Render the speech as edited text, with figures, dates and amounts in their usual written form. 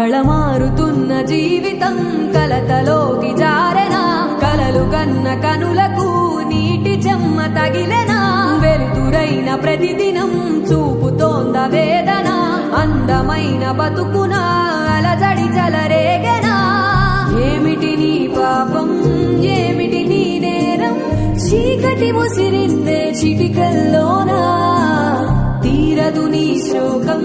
కళమారుతున్న జీవితం కలతలోకి జారెనా, కలలు కన్న కనులకు నీటి చెమ్మ తగిలెనా, వెలుతురైన ప్రతిదినం చూపుతోంద వేదన, అందమైన బతుకున అలజడి చలరేగెనా. ఏమిటి నీ పాపం, ఏమిటి నీ నేరం, చీకటి ముసిరిందే చిటికల్లోనా, తీరదు నీ శోకం